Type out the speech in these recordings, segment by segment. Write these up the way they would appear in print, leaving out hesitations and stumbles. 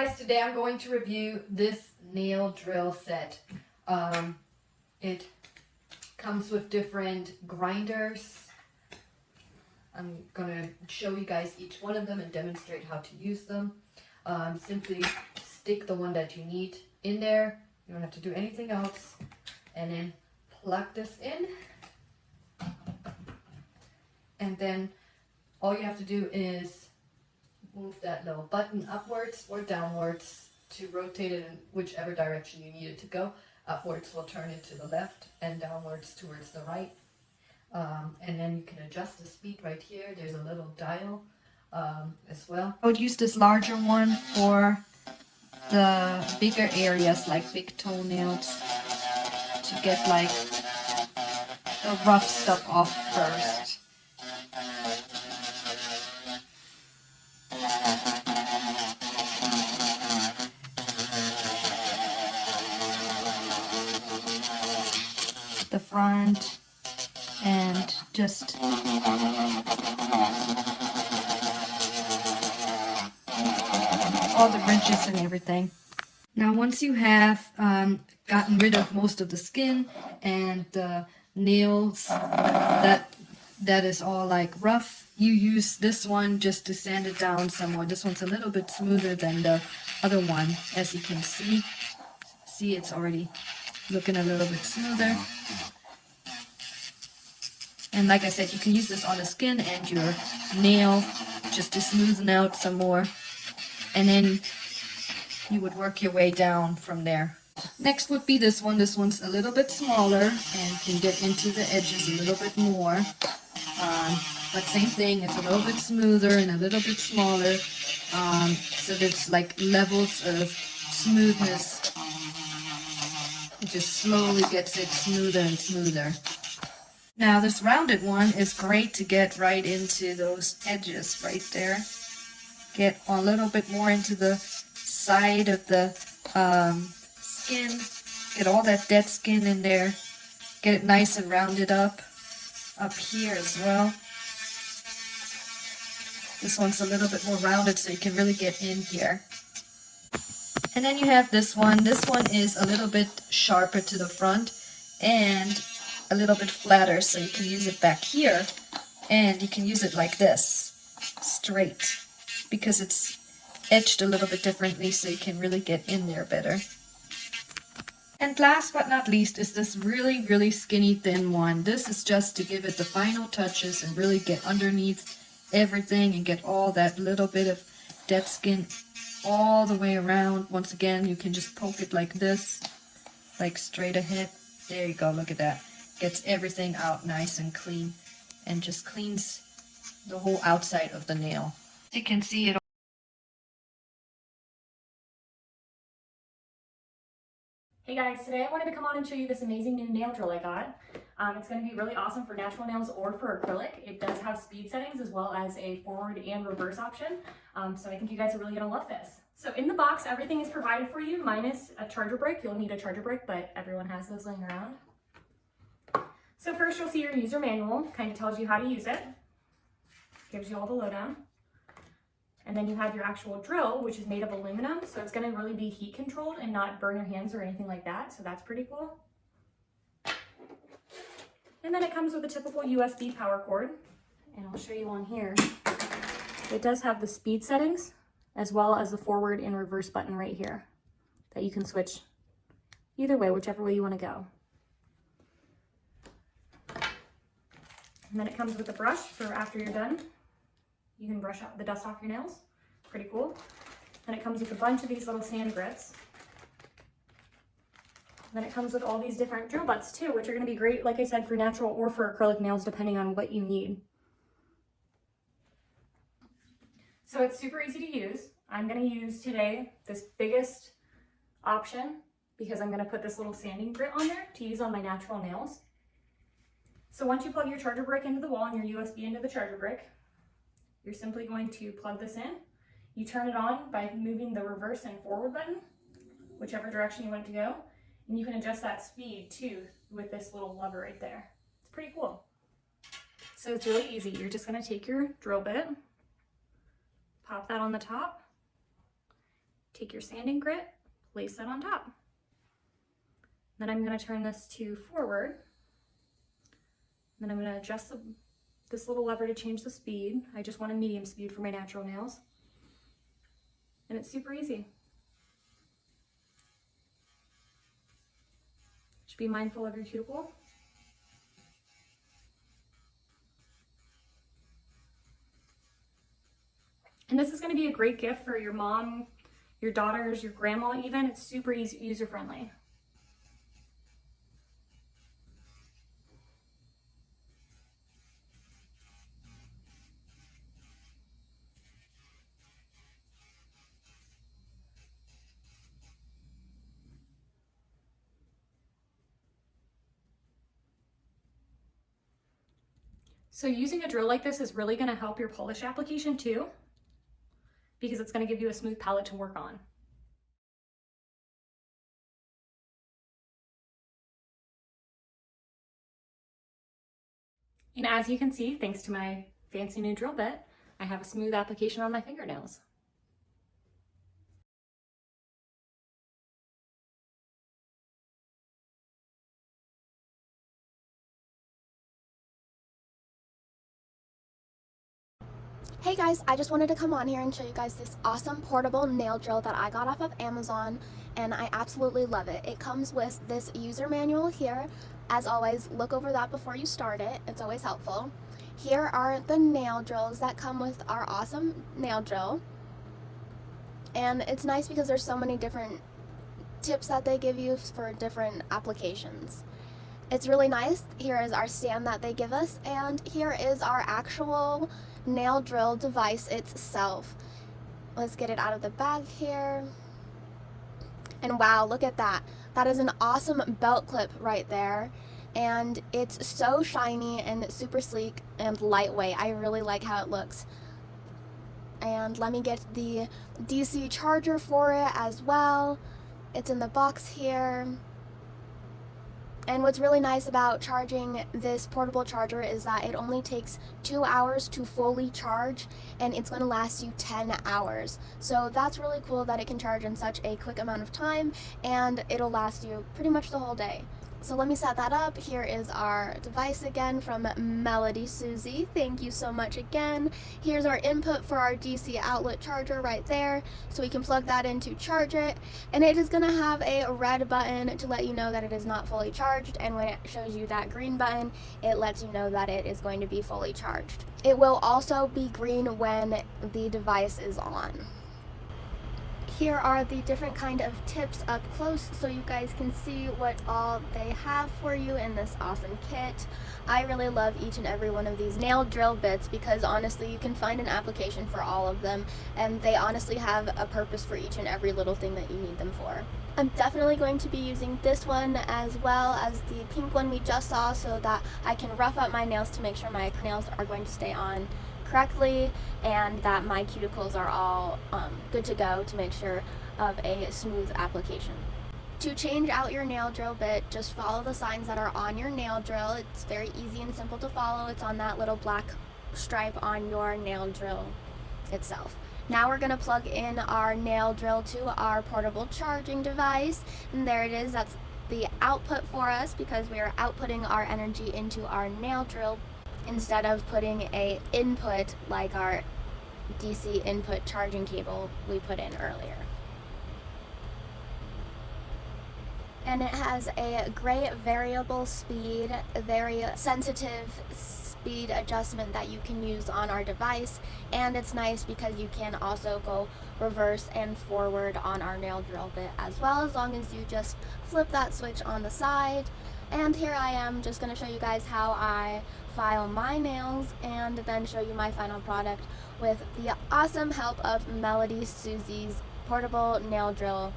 guys, today I'm going to review this nail drill set. It comes with different grinders. I'm gonna show you guys each one of them and demonstrate how to use them. Simply stick the one that you need in there. You don't have to do anything else. And then plug this in. And then all you have to do is move that little button upwards or downwards to rotate it in whichever direction you need it to go. Upwards will turn it to the left and downwards towards the right. And then you can adjust the speed right here. There's a little dial as well. I would use this larger one for the bigger areas like big toenails to get like the rough stuff off first. The front and just all the ridges and everything. Now once you have gotten rid of most of the skin and the nails that is all like rough, you use this one just to sand it down some more. This one's a little bit smoother than the other one, as you can see. See, it's already looking a little bit smoother. And like I said, you can use this on the skin and your nail just to smoothen out some more. And then you would work your way down from there. Next would be this one. This one's a little bit smaller and can get into the edges a little bit more. But same thing, it's a little bit smoother and a little bit smaller. So there's like levels of smoothness. It just slowly gets it smoother and smoother. Now this rounded one is great to get right into those edges right there. Get a little bit more into the side of the skin. Get all that dead skin in there. Get it nice and rounded up here as well. This one's a little bit more rounded so you can really get in here. And then you have this one. This one is a little bit sharper to the front and a little bit flatter, so you can use it back here and you can use it like this, straight, because it's edged a little bit differently so you can really get in there better. And last but not least is this really, really skinny thin one. This is just to give it the final touches and really get underneath everything and get all that little bit of dead skin all the way around. Once again, you can just poke it like this, like straight ahead. There you go, look at that. Gets everything out nice and clean and just cleans the whole outside of the nail. You can see it. Hey guys, today I wanted to come on and show you this amazing new nail drill I got. It's going to be really awesome for natural nails or for acrylic. It does have speed settings as well as a forward and reverse option. So I think you guys are really going to love this. So in the box, everything is provided for you minus a charger brick. You'll need a charger brick, but everyone has those laying around. So first you'll see your user manual, kind of tells you how to use it. Gives you all the lowdown. And then you have your actual drill, which is made of aluminum, so it's going to really be heat controlled and not burn your hands or anything like that, so that's pretty cool. And then it comes with a typical USB power cord, and I'll show you on here. It does have the speed settings, as well as the forward and reverse button right here, that you can switch either way, whichever way you want to go. And then it comes with a brush for after you're done. You can brush out the dust off your nails. Pretty cool. Then it comes with a bunch of these little sand grits. Then it comes with all these different drill butts too, which are going to be great, like I said, for natural or for acrylic nails, depending on what you need. So it's super easy to use. I'm going to use today this biggest option because I'm going to put this little sanding grit on there to use on my natural nails. So once you plug your charger brick into the wall and your USB into the charger brick, you're simply going to plug this in. You turn it on by moving the reverse and forward button, whichever direction you want it to go. And you can adjust that speed too with this little lever right there. It's pretty cool. So it's really easy. You're just going to take your drill bit, pop that on the top, take your sanding grit, place that on top. Then I'm going to turn this to forward. Then I'm going to adjust this little lever to change the speed. I just want a medium speed for my natural nails. And it's super easy. Just be mindful of your cuticle. And this is going to be a great gift for your mom, your daughters, your grandma even. It's super easy, user-friendly. So using a drill like this is really going to help your polish application too, because it's going to give you a smooth palette to work on. And as you can see, thanks to my fancy new drill bit, I have a smooth application on my fingernails. Hey guys, I just wanted to come on here and show you guys this awesome portable nail drill that I got off of Amazon, and I absolutely love it. It comes with this user manual here. As always, look over that before you start it. It's always helpful. Here are the nail drills that come with our awesome nail drill. And it's nice because there's so many different tips that they give you for different applications. It's really nice. Here is our stand that they give us, and here is our actual nail drill device itself. Let's get it out of the bag here. And wow, look at that. That is an awesome belt clip right there. And it's so shiny and super sleek and lightweight. I really like how it looks. And let me get the DC charger for it as well. It's in the box here. And what's really nice about charging this portable charger is that it only takes 2 hours to fully charge, and it's going to last you 10 hours. So that's really cool that it can charge in such a quick amount of time, and it'll last you pretty much the whole day. So let me set that up. Here is our device again from MelodySusie. Thank you so much again. Here's our input for our DC outlet charger right there. So we can plug that in to charge it. And it is going to have a red button to let you know that it is not fully charged. And when it shows you that green button, it lets you know that it is going to be fully charged. It will also be green when the device is on. Here are the different kind of tips up close so you guys can see what all they have for you in this awesome kit. I really love each and every one of these nail drill bits because honestly you can find an application for all of them, and they honestly have a purpose for each and every little thing that you need them for. I'm definitely going to be using this one as well as the pink one we just saw so that I can rough up my nails to make sure my nails are going to stay on correctly and that my cuticles are all good to go to make sure of a smooth application. To change out your nail drill bit, just follow the signs that are on your nail drill. It's very easy and simple to follow. It's on that little black stripe on your nail drill itself. Now we're going to plug in our nail drill to our portable charging device, and there it is. That's the output for us because we are outputting our energy into our nail drill instead of putting a input like our DC input charging cable we put in earlier. And it has a great variable speed, a very sensitive speed adjustment that you can use on our device, and it's nice because you can also go reverse and forward on our nail drill bit as well, as long as you just flip that switch on the side. And here I am just going to show you guys how I file my nails and then show you my final product with the awesome help of MelodySusie's portable nail drill.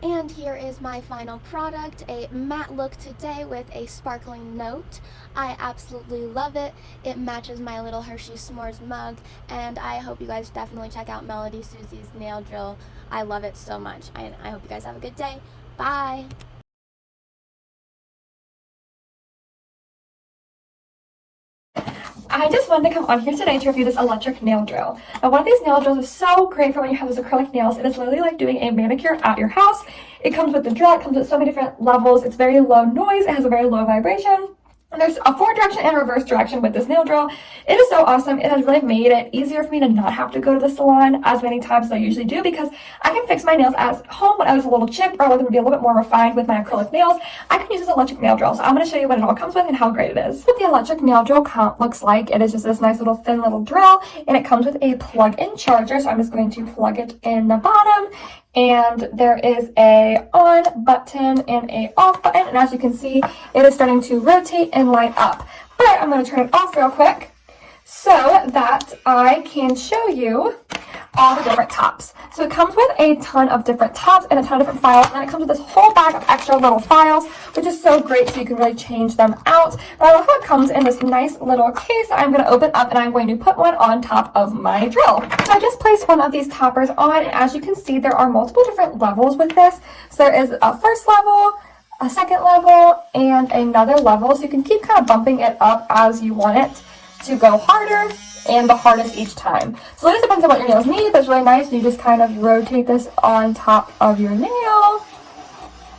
And here is my final product, a matte look today with a sparkling note. I absolutely love it. It matches my little Hershey S'mores mug, and I hope you guys definitely check out MelodySusie's nail drill. I love it so much. I hope you guys have a good day. Bye! I just wanted to come on here today to review this electric nail drill. Now, one of these nail drills is so great for when you have those acrylic nails. It is literally like doing a manicure at your house. It comes with the drill. It comes with so many different levels. It's very low noise. It has a very low vibration. And there's a forward direction and a reverse direction with this nail drill. It is so awesome. It has really made it easier for me to not have to go to the salon as many times as I usually do, because I can fix my nails at home when I was a little chipped, or I want them to be a little bit more refined with my acrylic nails. I can use this electric nail drill. So I'm going to show you what it all comes with and how great it is. What the electric nail drill looks like, it is just this nice little thin little drill, and it comes with a plug-in charger. So I'm just going to plug it in the bottom. And there is a on button and a off button, and as you can see, it is starting to rotate and light up. But I'm going to turn it off real quick so that I can show you all the different tops. So it comes with a ton of different tops and a ton of different files, and then it comes with this whole bag of extra little files, which is so great, so you can really change them out. But I love how it comes in this nice little case that I'm going to open up, and I'm going to put one on top of my drill. So I just placed one of these toppers on, and as you can see, there are multiple different levels with this. So there is a first level, a second level, and another level, so you can keep kind of bumping it up as you want it to go harder and the hardest each time. So it just depends on what your nails need, but it's really nice. You just kind of rotate this on top of your nail,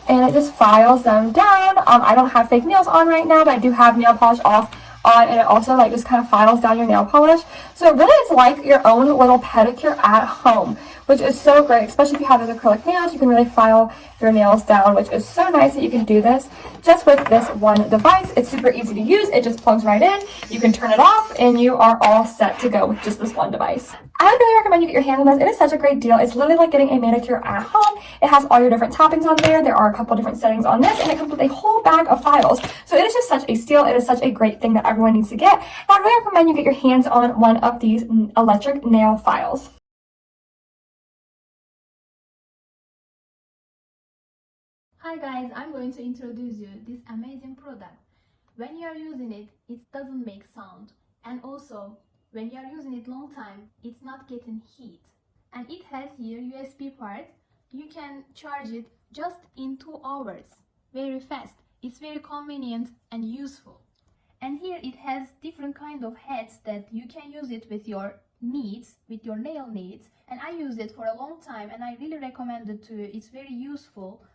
and it just files them down. I don't have fake nails on right now, but I do have nail polish off on, and it also like just kind of files down your nail polish. So really it's like your own little pedicure at home, which is so great, especially if you have those acrylic nails. You can really file your nails down, which is so nice that you can do this just with this one device. It's super easy to use. It just plugs right in. You can turn it off, and you are all set to go with just this one device. I would really recommend you get your hands on this. It is such a great deal. It's literally like getting a manicure at home. It has all your different toppings on there. There are a couple different settings on this, and it comes with a whole bag of files. So it is just such a steal. It is such a great thing that everyone needs to get. And I really recommend you get your hands on one of these electric nail files. Hi guys, I'm going to introduce you this amazing product. When you are using it, it doesn't make sound, and also when you are using it long time, it's not getting heat. And it has here USB part. You can charge it just in 2 hours. Very fast. It's very convenient and useful. And here it has different kind of heads that you can use it with your needs, with your nail needs. And I used it for a long time, and I really recommend it to you. It's very useful.